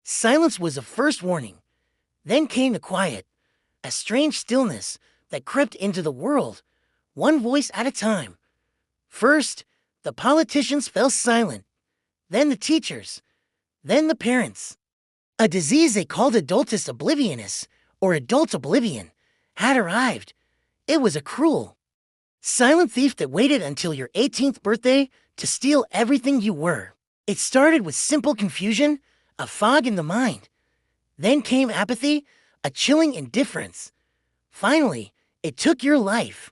Silence was the first warning. Then came the quiet, a strange stillness that crept into the world, one voice at a time. First, the politicians fell silent, then the teachers, then the parents. A disease they called adultus oblivionis, or adult oblivion, had arrived. It was a cruel, silent thief that waited until your 18th birthday to steal everything you were. It started with simple confusion, a fog in the mind. Then came apathy, a chilling indifference. Finally, it took your life,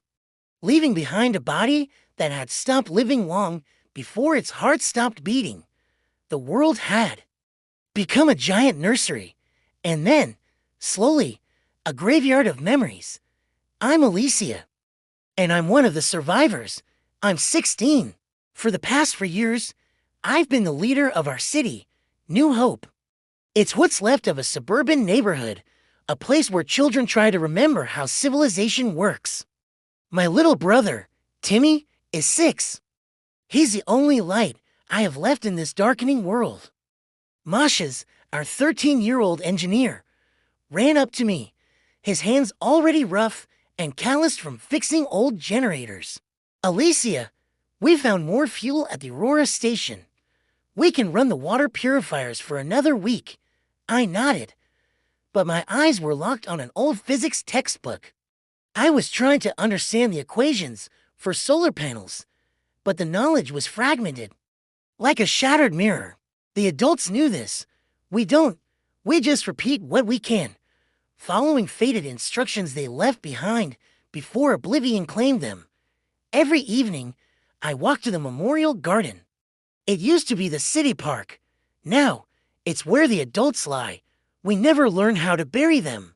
leaving behind a body that had stopped living long before its heart stopped beating. The world had become a giant nursery, and then, slowly, a graveyard of memories. I'm Alicia, and I'm one of the survivors. I'm 16. For the past 4 years, I've been the leader of our city, New Hope. It's what's left of a suburban neighborhood, a place where children try to remember how civilization works. My little brother, Timmy, is 6. He's the only light I have left in this darkening world. Masha's, our 13-year-old engineer, ran up to me, his hands already rough and calloused from fixing old generators. Alicia, we found more fuel at the Aurora station. We can run the water purifiers for another week. I nodded, but my eyes were locked on an old physics textbook. I was trying to understand the equations for solar panels, but the knowledge was fragmented, like a shattered mirror. The adults knew this. We don't. We just repeat what we can, following fated instructions they left behind before oblivion claimed them. Every evening, I walked to the memorial garden. It used to be the city park. Now, it's where the adults lie. We never learn how to bury them.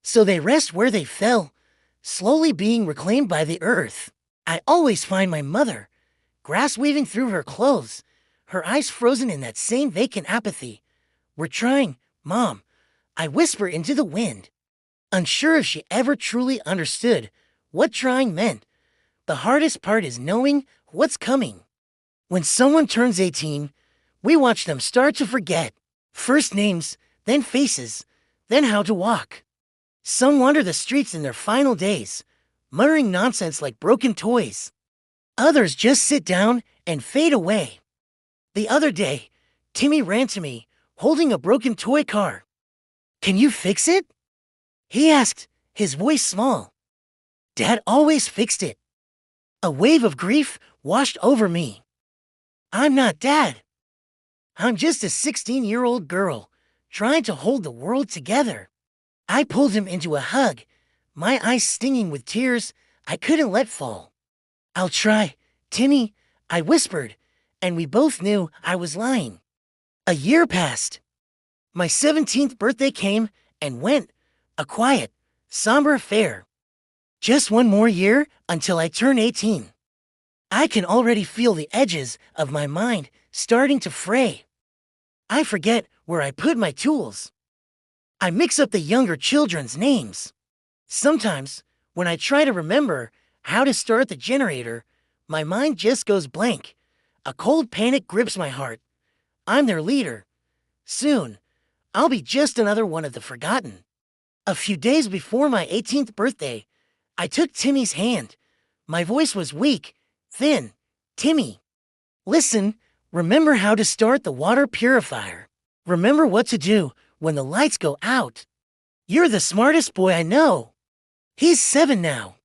So they rest where they fell, slowly being reclaimed by the earth. I always find my mother, grass weaving through her clothes, her eyes frozen in that same vacant apathy. We're trying, Mom, I whisper into the wind, unsure if she ever truly understood what trying meant. The hardest part is knowing what's coming. When someone turns 18, we watch them start to forget. First names, then faces, then how to walk. Some wander the streets in their final days, muttering nonsense like broken toys. Others just sit down and fade away. The other day, Timmy ran to me, holding a broken toy car. "Can you fix it?" he asked, his voice small. Dad always fixed it. A wave of grief washed over me. I'm not Dad. I'm just a 16-year-old girl, trying to hold the world together. I pulled him into a hug, my eyes stinging with tears I couldn't let fall. I'll try, Timmy, I whispered, and we both knew I was lying. A year passed. My 17th birthday came and went, a quiet, somber affair. Just one more year until I turn 18. I can already feel the edges of my mind starting to fray. I forget where I put my tools. I mix up the younger children's names. Sometimes, when I try to remember how to start the generator, my mind just goes blank. A cold panic grips my heart. I'm their leader. Soon, I'll be just another one of the forgotten. A few days before my 18th birthday, I took Timmy's hand. My voice was weak, thin. Timmy, listen, remember how to start the water purifier. Remember what to do when the lights go out. You're the smartest boy I know. He's 7 now.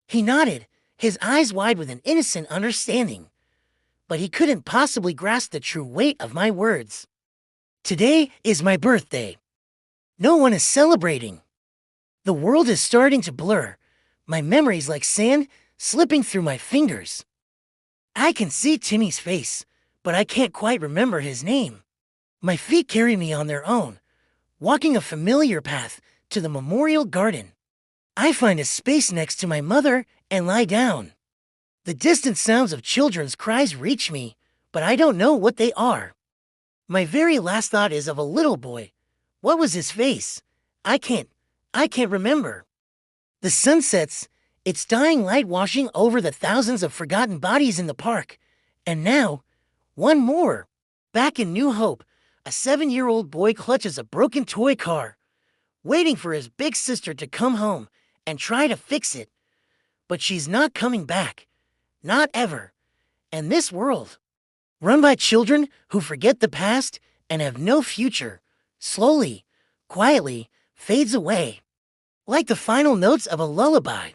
He nodded, his eyes wide with an innocent understanding. But he couldn't possibly grasp the true weight of my words. Today is my birthday. No one is celebrating. The world is starting to blur, my memories like sand slipping through my fingers. I can see Timmy's face, but I can't quite remember his name. My feet carry me on their own, walking a familiar path to the memorial garden. I find a space next to my mother and lie down. The distant sounds of children's cries reach me, but I don't know what they are. My very last thought is of a little boy. What was his face? I can't remember. The sun sets, its dying light washing over the thousands of forgotten bodies in the park. And now, one more. Back in New Hope, A 7-year-old boy clutches a broken toy car, waiting for his big sister to come home and try to fix it. But she's not coming back. Not ever. And this world, run by children who forget the past and have no future, slowly, quietly fades away, like the final notes of a lullaby.